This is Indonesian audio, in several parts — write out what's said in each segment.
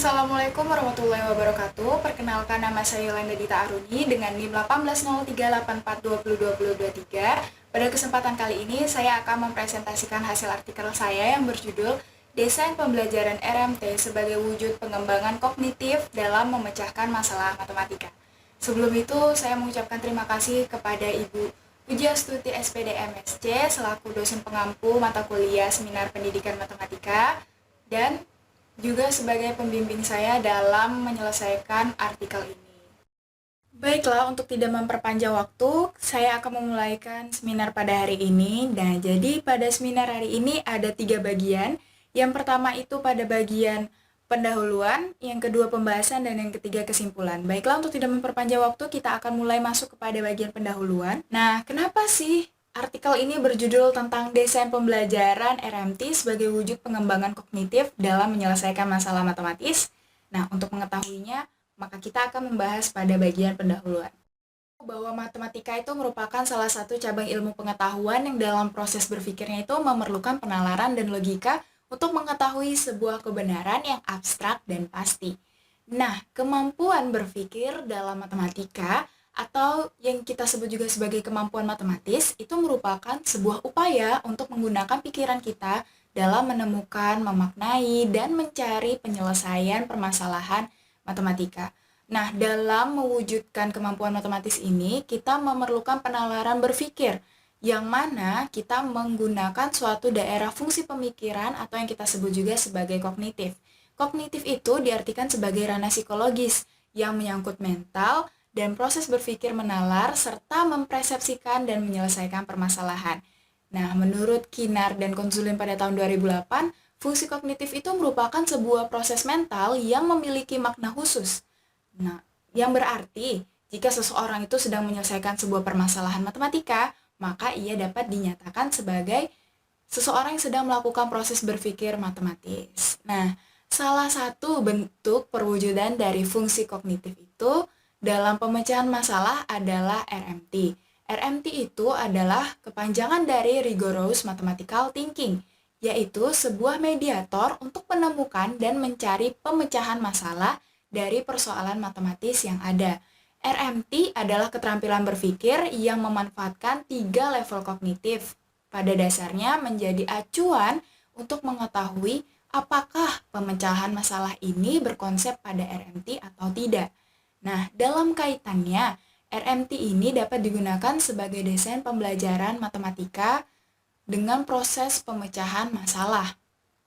Assalamualaikum warahmatullahi wabarakatuh. Perkenalkan, nama saya Yolanda Dita Aruni dengan NIM 180384202023. Pada kesempatan kali ini saya akan mempresentasikan hasil artikel saya yang berjudul Desain Pembelajaran RMT sebagai Wujud Pengembangan Kognitif dalam Memecahkan Masalah Matematika. Sebelum itu, saya mengucapkan terima kasih kepada Ibu Pujiastuti SPD MSc selaku dosen pengampu mata kuliah Seminar Pendidikan Matematika dan juga sebagai pembimbing saya dalam menyelesaikan artikel ini. Baiklah, untuk tidak memperpanjang waktu, saya akan memulaikan seminar pada hari ini. Nah, jadi pada seminar hari ini ada 3 bagian. Yang pertama itu pada bagian pendahuluan, yang kedua pembahasan, dan yang ketiga kesimpulan. Baiklah, untuk tidak memperpanjang waktu, kita akan mulai masuk kepada bagian pendahuluan. Nah, kenapa sih artikel ini berjudul tentang desain pembelajaran RMT sebagai wujud pengembangan kognitif dalam menyelesaikan masalah matematis? Nah, untuk mengetahuinya, maka kita akan membahas pada bagian pendahuluan. Bahwa matematika itu merupakan salah satu cabang ilmu pengetahuan yang dalam proses berpikirnya itu memerlukan penalaran dan logika untuk mengetahui sebuah kebenaran yang abstrak dan pasti. Nah, kemampuan berpikir dalam matematika atau yang kita sebut juga sebagai kemampuan matematis itu merupakan sebuah upaya untuk menggunakan pikiran kita dalam menemukan, memaknai, dan mencari penyelesaian permasalahan matematika. Nah, dalam mewujudkan kemampuan matematis ini, kita memerlukan penalaran berpikir, yang mana kita menggunakan suatu daerah fungsi pemikiran atau yang kita sebut juga sebagai kognitif. Kognitif itu diartikan sebagai ranah psikologis yang menyangkut mental dan proses berpikir menalar serta mempersepsikan dan menyelesaikan permasalahan. Nah, menurut Kinar dan Konsulin pada tahun 2008, fungsi kognitif itu merupakan sebuah proses mental yang memiliki makna khusus. Nah, yang berarti jika seseorang itu sedang menyelesaikan sebuah permasalahan matematika, maka ia dapat dinyatakan sebagai seseorang yang sedang melakukan proses berpikir matematis. Nah, salah satu bentuk perwujudan dari fungsi kognitif itu dalam pemecahan masalah adalah RMT. RMT itu adalah kepanjangan dari Rigorous Mathematical Thinking, yaitu sebuah mediator untuk menemukan dan mencari pemecahan masalah dari persoalan matematis yang ada. RMT adalah keterampilan berpikir yang memanfaatkan 3 level kognitif. Pada dasarnya menjadi acuan untuk mengetahui apakah pemecahan masalah ini berkonsep pada RMT atau tidak. Nah, dalam kaitannya, RMT ini dapat digunakan sebagai desain pembelajaran matematika dengan proses pemecahan masalah.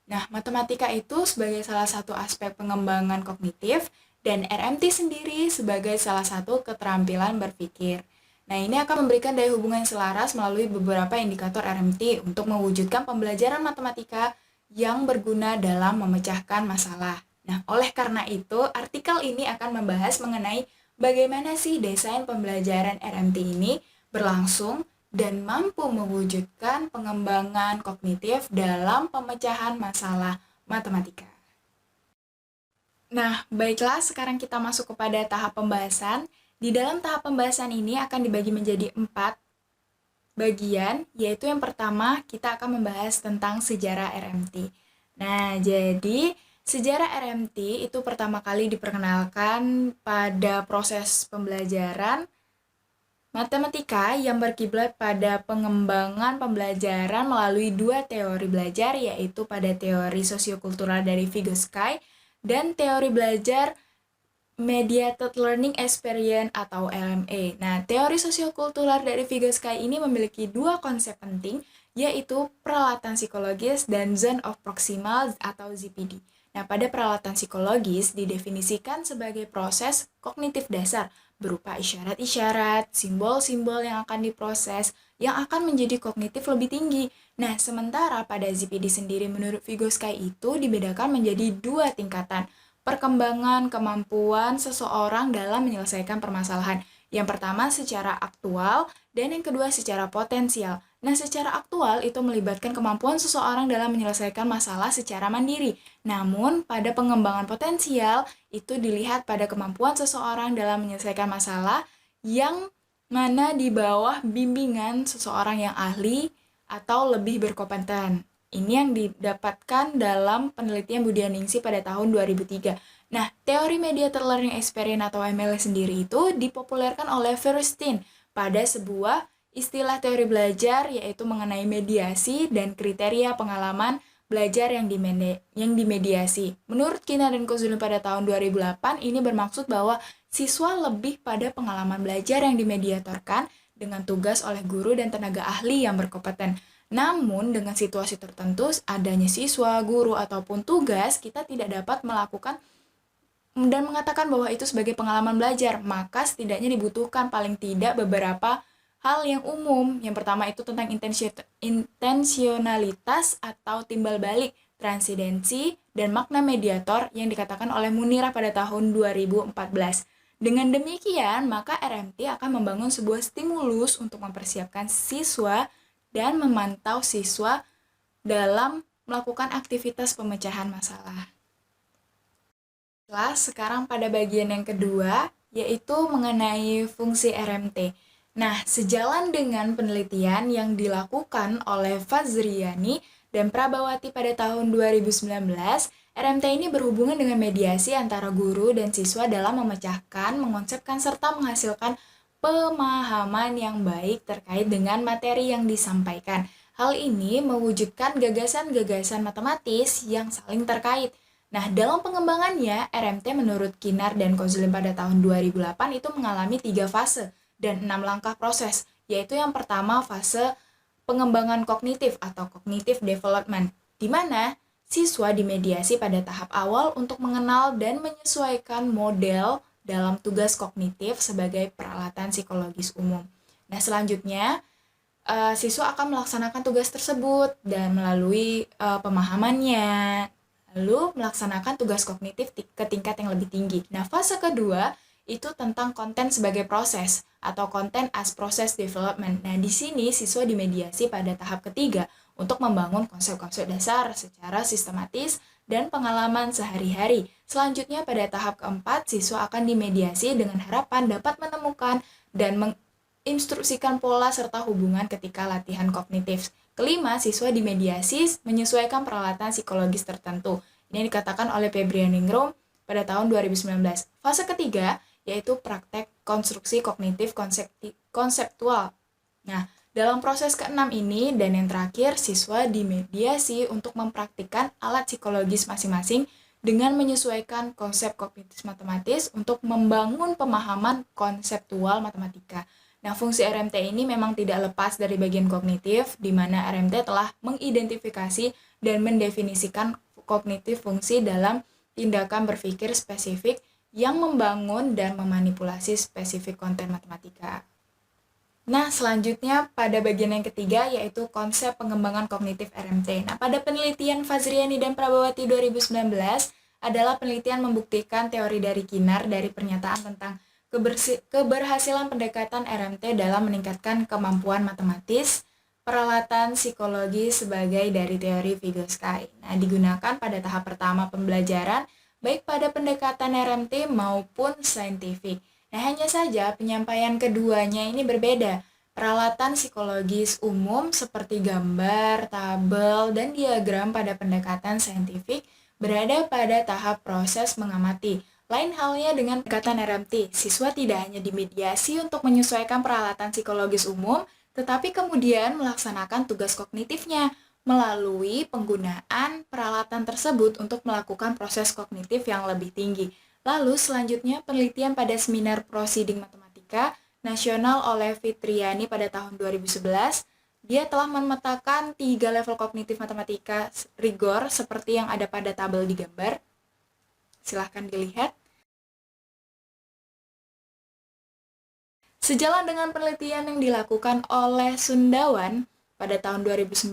Nah, matematika itu sebagai salah satu aspek pengembangan kognitif dan RMT sendiri sebagai salah satu keterampilan berpikir. Nah, ini akan memberikan daya hubungan yang selaras melalui beberapa indikator RMT untuk mewujudkan pembelajaran matematika yang berguna dalam memecahkan masalah. Nah, oleh karena itu, artikel ini akan membahas mengenai bagaimana sih desain pembelajaran RMT ini berlangsung dan mampu mewujudkan pengembangan kognitif dalam pemecahan masalah matematika. Nah, baiklah, sekarang kita masuk kepada tahap pembahasan. Di dalam tahap pembahasan ini akan dibagi menjadi 4 bagian, yaitu yang pertama kita akan membahas tentang sejarah RMT. Nah, jadi sejarah RMT itu pertama kali diperkenalkan pada proses pembelajaran matematika yang berkiblat pada pengembangan pembelajaran melalui 2 teori belajar, yaitu pada teori sosiokultural dari Vygotsky dan teori belajar Mediated Learning Experience atau LME. Nah, teori sosiokultural dari Vygotsky ini memiliki 2 konsep penting, yaitu peralatan psikologis dan zone of proximal atau ZPD. Nah, pada peralatan psikologis didefinisikan sebagai proses kognitif dasar berupa isyarat-isyarat, simbol-simbol yang akan diproses, yang akan menjadi kognitif lebih tinggi. Nah, sementara pada ZPD sendiri menurut Vygotsky itu dibedakan menjadi 2 tingkatan. Perkembangan kemampuan seseorang dalam menyelesaikan permasalahan. Yang pertama secara aktual dan yang kedua secara potensial. Nah, secara aktual itu melibatkan kemampuan seseorang dalam menyelesaikan masalah secara mandiri. Namun, pada pengembangan potensial itu dilihat pada kemampuan seseorang dalam menyelesaikan masalah yang mana di bawah bimbingan seseorang yang ahli atau lebih berkompeten. Ini yang didapatkan dalam penelitian Budianingsih pada tahun 2003. Nah, teori Mediated Learning Experience atau MLE sendiri itu dipopulerkan oleh Feuerstein pada sebuah istilah teori belajar, yaitu mengenai mediasi dan kriteria pengalaman belajar yang dimediasi. Menurut Kinnar dan Kozulin pada tahun 2008, ini bermaksud bahwa siswa lebih pada pengalaman belajar yang dimediatorkan dengan tugas oleh guru dan tenaga ahli yang berkompeten. Namun, dengan situasi tertentu, adanya siswa, guru, ataupun tugas, kita tidak dapat melakukan dan mengatakan bahwa itu sebagai pengalaman belajar, maka setidaknya dibutuhkan paling tidak beberapa hal yang umum. Yang pertama itu tentang intensionalitas atau timbal balik, transidensi, dan makna mediator yang dikatakan oleh Munirah pada tahun 2014. Dengan demikian, maka RMT akan membangun sebuah stimulus untuk mempersiapkan siswa dan memantau siswa dalam melakukan aktivitas pemecahan masalah. Sekarang pada bagian yang kedua, yaitu mengenai fungsi RMT. Nah, sejalan dengan penelitian yang dilakukan oleh Fazriani dan Prabawati pada tahun 2019, RMT ini berhubungan dengan mediasi antara guru dan siswa dalam memecahkan, mengonsepkan, serta menghasilkan pemahaman yang baik terkait dengan materi yang disampaikan. Hal ini mewujudkan gagasan-gagasan matematis yang saling terkait. Nah, dalam pengembangannya, RMT menurut Kinnar dan Kozulin pada tahun 2008 itu mengalami 3 fase dan 6 langkah proses, yaitu yang pertama fase pengembangan kognitif atau cognitive development, di mana siswa dimediasi pada tahap awal untuk mengenal dan menyesuaikan model dalam tugas kognitif sebagai peralatan psikologis umum. Nah, selanjutnya, siswa akan melaksanakan tugas tersebut dan melalui pemahamannya, lalu melaksanakan tugas kognitif ke tingkat yang lebih tinggi. Nah, fase kedua itu tentang konten sebagai proses atau content as process development. Nah, di sini siswa dimediasi pada tahap ketiga untuk membangun konsep-konsep dasar secara sistematis dan pengalaman sehari-hari. Selanjutnya pada tahap keempat, siswa akan dimediasi dengan harapan dapat menemukan dan menginstruksikan pola serta hubungan ketika latihan kognitif. Kelima, siswa dimediasi menyesuaikan peralatan psikologis tertentu. Ini dikatakan oleh Febrianingrum pada tahun 2019. Fase ketiga yaitu praktek konstruksi kognitif konseptual. Nah, dalam proses keenam ini dan yang terakhir, siswa dimediasi untuk mempraktikkan alat psikologis masing-masing dengan menyesuaikan konsep kognitif matematis untuk membangun pemahaman konseptual matematika. Nah, fungsi RMT ini memang tidak lepas dari bagian kognitif, di mana RMT telah mengidentifikasi dan mendefinisikan kognitif fungsi dalam tindakan berpikir spesifik yang membangun dan memanipulasi spesifik konten matematika. Nah, selanjutnya pada bagian yang ketiga yaitu konsep pengembangan kognitif RMT. Nah, pada penelitian Fazriani dan Prabawati 2019 adalah penelitian membuktikan teori dari Kinnar dari pernyataan tentang keberhasilan pendekatan RMT dalam meningkatkan kemampuan matematis, peralatan psikologi sebagai dari teori Vygotsky. Nah, digunakan pada tahap pertama pembelajaran baik pada pendekatan RMT maupun saintifik. Nah, hanya saja penyampaian keduanya ini berbeda. Peralatan psikologis umum seperti gambar, tabel, dan diagram pada pendekatan saintifik berada pada tahap proses mengamati. Lain halnya dengan pendekatan RMT, siswa tidak hanya dimediasi untuk menyesuaikan peralatan psikologis umum, tetapi kemudian melaksanakan tugas kognitifnya melalui penggunaan peralatan tersebut untuk melakukan proses kognitif yang lebih tinggi. Lalu selanjutnya penelitian pada seminar Proceeding Matematika Nasional oleh Fitriani pada tahun 2011, dia telah memetakan 3 level kognitif matematika rigor seperti yang ada pada tabel di gambar. Silahkan dilihat. Sejalan dengan penelitian yang dilakukan oleh Sundawan pada tahun 2019,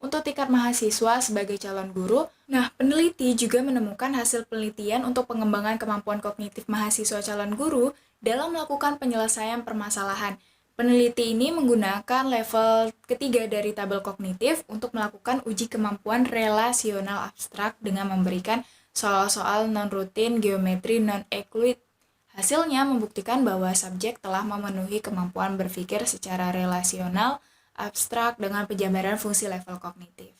untuk tingkat mahasiswa sebagai calon guru. Nah, peneliti juga menemukan hasil penelitian untuk pengembangan kemampuan kognitif mahasiswa calon guru dalam melakukan penyelesaian permasalahan. Peneliti ini menggunakan level ketiga dari tabel kognitif untuk melakukan uji kemampuan relasional abstrak dengan memberikan soal-soal non-rutin geometri non-euclid. Hasilnya membuktikan bahwa subjek telah memenuhi kemampuan berpikir secara relasional abstrak dengan penjabaran fungsi level kognitif.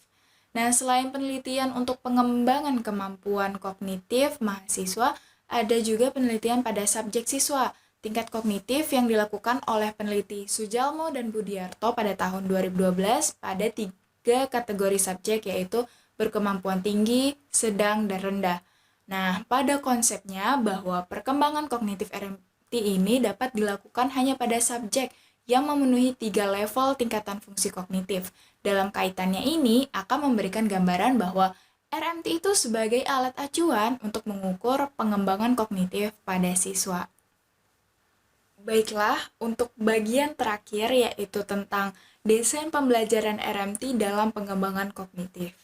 Nah, selain penelitian untuk pengembangan kemampuan kognitif mahasiswa, ada juga penelitian pada subjek siswa. Tingkat kognitif yang dilakukan oleh peneliti Sujalmo dan Budiarto pada tahun 2012 pada 3 kategori subjek, yaitu berkemampuan tinggi, sedang, dan rendah. Nah, pada konsepnya bahwa perkembangan kognitif RMT ini dapat dilakukan hanya pada subjek yang memenuhi 3 level tingkatan fungsi kognitif. Dalam kaitannya ini akan memberikan gambaran bahwa RMT itu sebagai alat acuan untuk mengukur pengembangan kognitif pada siswa. Baiklah, untuk bagian terakhir yaitu tentang desain pembelajaran RMT dalam pengembangan kognitif.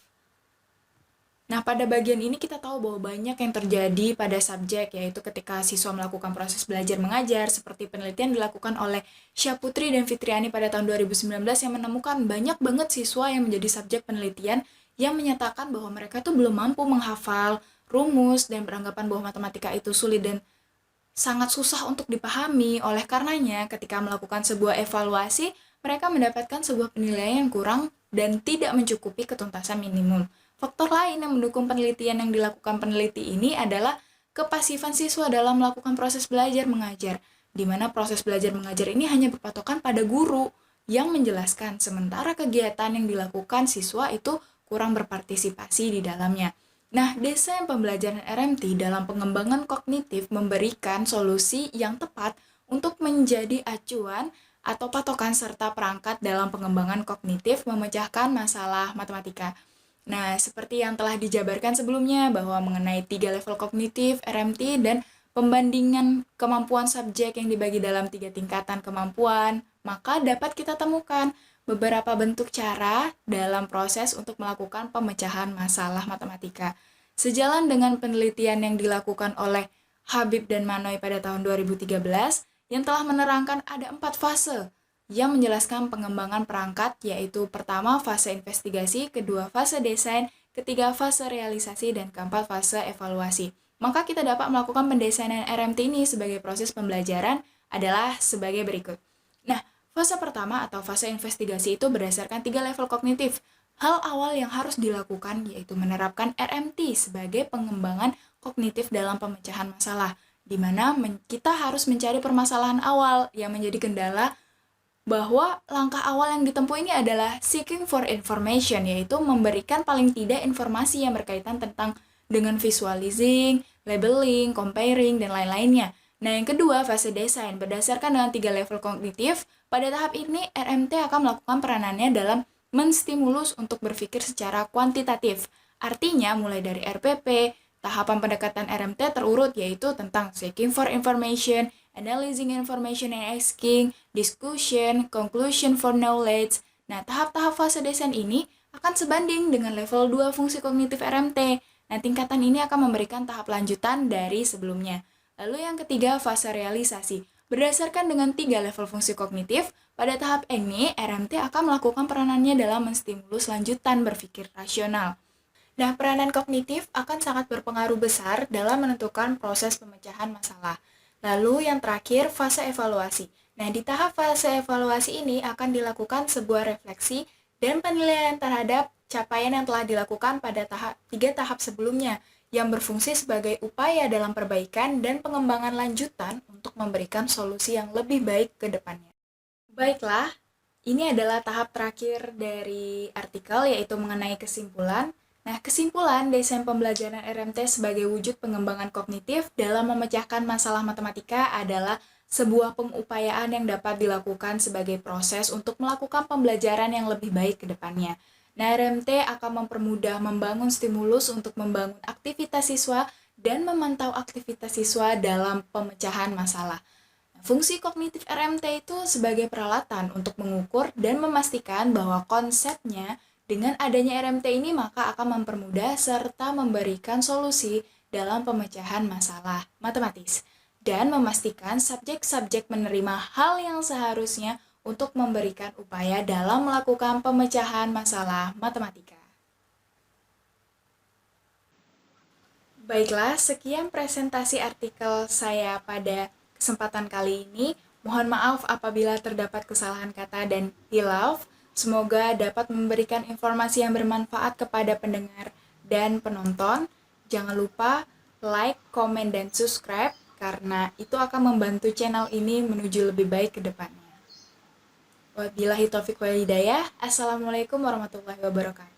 Nah, pada bagian ini kita tahu bahwa banyak yang terjadi pada subjek, yaitu ketika siswa melakukan proses belajar mengajar, seperti penelitian dilakukan oleh Syaputri dan Fitriani pada tahun 2019 yang menemukan banyak banget siswa yang menjadi subjek penelitian yang menyatakan bahwa mereka tuh belum mampu menghafal rumus dan beranggapan bahwa matematika itu sulit dan sangat susah untuk dipahami. Oleh karenanya, ketika melakukan sebuah evaluasi, mereka mendapatkan sebuah penilaian yang kurang dan tidak mencukupi ketuntasan minimum. Faktor lain yang mendukung penelitian yang dilakukan peneliti ini adalah kepasifan siswa dalam melakukan proses belajar mengajar, di mana proses belajar mengajar ini hanya berpatokan pada guru yang menjelaskan, sementara kegiatan yang dilakukan siswa itu kurang berpartisipasi di dalamnya. Nah, desain pembelajaran RMT dalam pengembangan kognitif memberikan solusi yang tepat untuk menjadi acuan atau patokan serta perangkat dalam pengembangan kognitif memecahkan masalah matematika. Nah, seperti yang telah dijabarkan sebelumnya bahwa mengenai 3 level kognitif RMT dan pembandingan kemampuan subjek yang dibagi dalam 3 tingkatan kemampuan, maka dapat kita temukan beberapa bentuk cara dalam proses untuk melakukan pemecahan masalah matematika. Sejalan dengan penelitian yang dilakukan oleh Habib dan Manoy pada tahun 2013 yang telah menerangkan ada 4 fase yang menjelaskan pengembangan perangkat, yaitu pertama fase investigasi, kedua fase desain, ketiga fase realisasi, dan keempat fase evaluasi. Maka kita dapat melakukan pendesainan RMT ini sebagai proses pembelajaran adalah sebagai berikut. Nah, fase pertama atau fase investigasi itu berdasarkan 3 level kognitif. Hal awal yang harus dilakukan yaitu menerapkan RMT sebagai pengembangan kognitif dalam pemecahan masalah, di mana kita harus mencari permasalahan awal yang menjadi kendala bahwa langkah awal yang ditempuh ini adalah seeking for information, yaitu memberikan paling tidak informasi yang berkaitan tentang dengan visualizing, labeling, comparing, dan lain-lainnya. Nah, yang kedua, fase desain. Berdasarkan dengan 3 level kognitif, pada tahap ini RMT akan melakukan peranannya dalam menstimulus untuk berpikir secara kuantitatif. Artinya, mulai dari RPP, tahapan pendekatan RMT terurut yaitu tentang seeking for information, analyzing information and asking, discussion, conclusion for knowledge. Nah, tahap-tahap fase desain ini akan sebanding dengan level 2 fungsi kognitif RMT. Nah, tingkatan ini akan memberikan tahap lanjutan dari sebelumnya. Lalu yang ketiga, fase realisasi. Berdasarkan dengan 3 level fungsi kognitif, pada tahap ini RMT akan melakukan peranannya dalam menstimulus lanjutan berpikir rasional. Nah, peranan kognitif akan sangat berpengaruh besar dalam menentukan proses pemecahan masalah. Lalu yang terakhir, fase evaluasi. Nah, di tahap fase evaluasi ini akan dilakukan sebuah refleksi dan penilaian terhadap capaian yang telah dilakukan pada 3 tahap sebelumnya, yang berfungsi sebagai upaya dalam perbaikan dan pengembangan lanjutan untuk memberikan solusi yang lebih baik ke depannya. Baiklah, ini adalah tahap terakhir dari artikel, yaitu mengenai kesimpulan. Nah, kesimpulan desain pembelajaran RMT sebagai wujud pengembangan kognitif dalam memecahkan masalah matematika adalah sebuah pengupayaan yang dapat dilakukan sebagai proses untuk melakukan pembelajaran yang lebih baik ke depannya. Nah, RMT akan mempermudah membangun stimulus untuk membangun aktivitas siswa dan memantau aktivitas siswa dalam pemecahan masalah. Fungsi kognitif RMT itu sebagai peralatan untuk mengukur dan memastikan bahwa konsepnya dengan adanya RMT ini maka akan mempermudah serta memberikan solusi dalam pemecahan masalah matematis dan memastikan subjek-subjek menerima hal yang seharusnya untuk memberikan upaya dalam melakukan pemecahan masalah matematika. Baiklah, sekian presentasi artikel saya pada kesempatan kali ini. Mohon maaf apabila terdapat kesalahan kata dan hilaf. Semoga dapat memberikan informasi yang bermanfaat kepada pendengar dan penonton. Jangan lupa like, komen, dan subscribe karena itu akan membantu channel ini menuju lebih baik ke depannya. Wabillahi taufiq wal hidayah. Assalamualaikum warahmatullahi wabarakatuh.